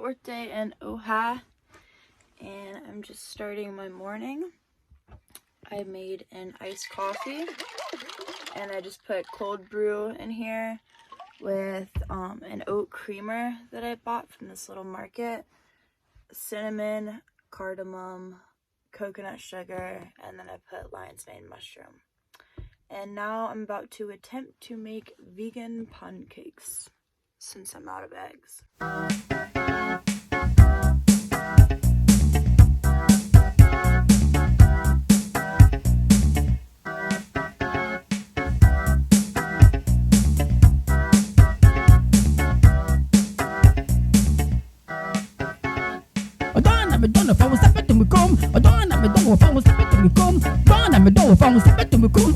4th day in Oha, and I'm just starting my morning. I made an iced coffee, and I just put cold brew in here with an oat creamer that I bought from this little market, cinnamon, cardamom, coconut sugar, and then I put lion's mane mushroom. And now I'm about to attempt to make vegan pancakes since I'm out of eggs.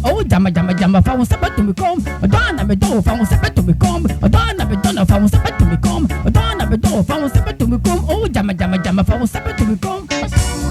Oh, jamma jamma jamma fa un sabato mi com. Donna me do fa un sabato mi com. Donna me donna fa un sabato mi com. Donna me do fa un sabato mi com. Oh, jamma jamma jamma fa un sabato mi com. Sumu